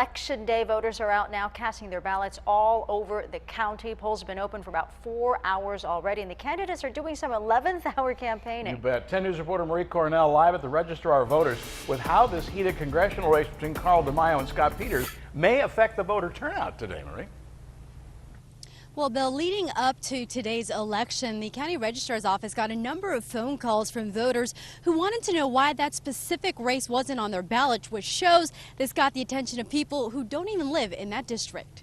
Election day, voters are out now casting their ballots all over the county. Polls have been open for about 4 hours already, and the candidates are doing some 11th hour campaigning. You bet. 10 News reporter Marie Cornell live at the Registrar of Voters with how this heated congressional race between DeMaio and Scott Peters may affect the voter turnout today, Marie. Well, Bill, leading up to today's election, the county registrar's office got a number of phone calls from voters who wanted to know why that specific race wasn't on their ballot, which shows this got the attention of people who don't even live in that district.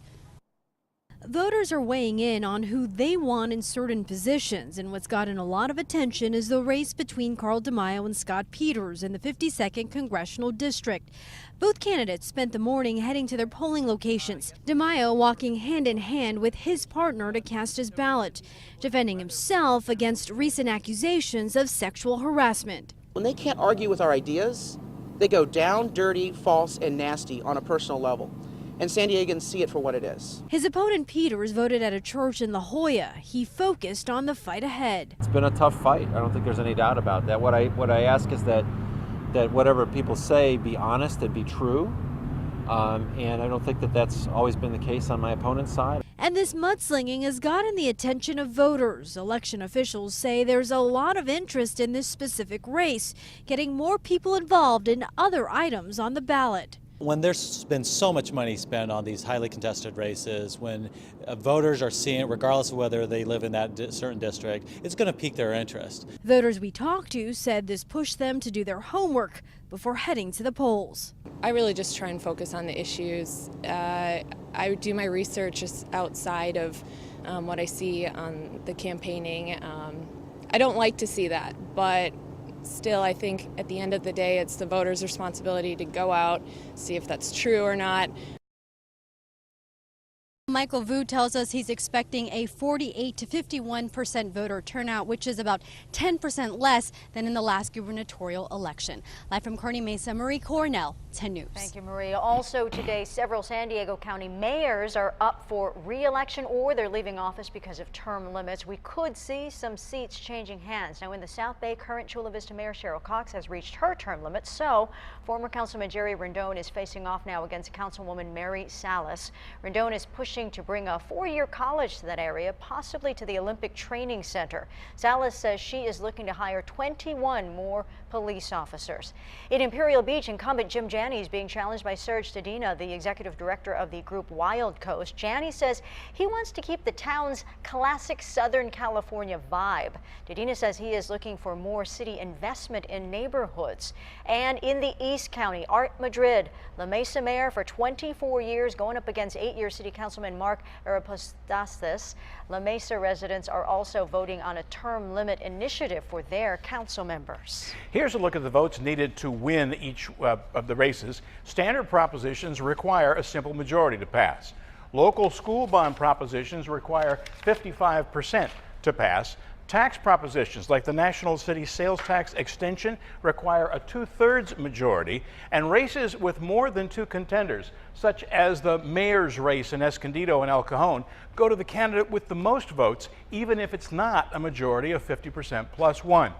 Voters are weighing in on who they want in certain positions, and what's gotten a lot of attention is the race between DeMaio and Scott Peters in the 52nd Congressional District. Both candidates spent the morning heading to their polling locations, DeMaio walking hand in hand with his partner to cast his ballot, defending himself against recent accusations of sexual harassment. When they can't argue with our ideas, they go down, dirty, false, and nasty on a personal level. And San Diegans see it for what it is. His opponent Peters voted at a church in La Jolla. He focused on the fight ahead. It's been a tough fight. I don't think there's any doubt about that. What I ask is that whatever people say be honest and be true. And I don't think that that's always been the case on my opponent's side. And this mudslinging has gotten the attention of voters. Election officials say there's a lot of interest in this specific race, getting more people involved in other items on the ballot. When there's been so much money spent on these highly contested races, when voters are seeing it, regardless of whether they live in that certain district, it's going to pique their interest. Voters we talked to said this pushed them to do their homework before heading to the polls. I really just try and focus on the issues. I do my research outside of what I see on the campaigning. I don't like to see that, but still, I think at the end of the day, it's the voters' responsibility to go out, see if that's true or not. Michael Vu tells us he's expecting a 48 to 51% voter turnout, which is about 10% less than in the last gubernatorial election. Live from Kearney Mesa, Marie Cornell, 10 News. Thank you, Maria. Also today, several San Diego County mayors are up for re-election or they're leaving office because of term limits. We could see some seats changing hands. Now, in the South Bay, current Chula Vista Mayor Cheryl Cox has reached her term limit, so former Councilman Jerry Rendon is facing off now against Councilwoman Mary Salas. Rendon is pushing to bring a 4-year college to that area, possibly to the Olympic Training Center. Salas says she is looking to hire 21 more police officers. In Imperial Beach, incumbent Jim Janney is being challenged by Serge Tadina, the executive director of the group Wild Coast. Janney says he wants to keep the town's classic Southern California vibe. Tadina says he is looking for more city investment in neighborhoods. And in the East County, Art Madrid, La Mesa mayor for 24 years, going up against 8-year city councilman Mark Arapostastis. La Mesa residents are also voting on a term limit initiative for their council members. Here's a look at the votes needed to win each of the races. Standard propositions require a simple majority to pass. Local school bond propositions require 55% to pass. Tax propositions like the national city sales tax extension require a 2/3 majority, and races with more than 2 contenders, such as the mayor's race in Escondido and El Cajon, go to the candidate with the most votes, even if it's not a majority of 50% plus 1.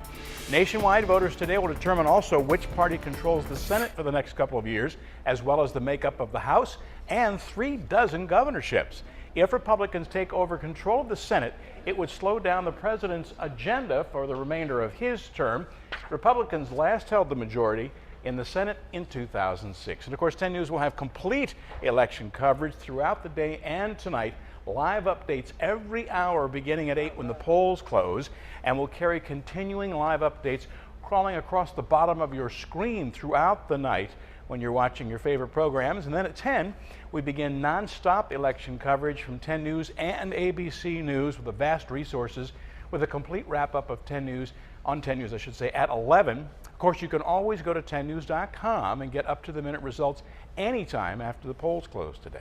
Nationwide, voters today will determine also which party controls the Senate for the next couple of years, as well as the makeup of the House and 36 governorships. If Republicans take over control of the Senate, it would slow down the president's agenda for the remainder of his term. Republicans last held the majority in the Senate in 2006. And of course, 10 News will have complete election coverage throughout the day and tonight. Live updates every hour beginning at 8 when the polls close, and we'll carry continuing live updates crawling across the bottom of your screen throughout the night when you're watching your favorite programs. And then at 10, we begin non-stop election coverage from 10 News and ABC News with the vast resources, with a complete wrap-up of 10 News, on 10 News, I should say, at 11. Of course, you can always go to 10news.com and get up-to-the-minute results anytime after the polls close today.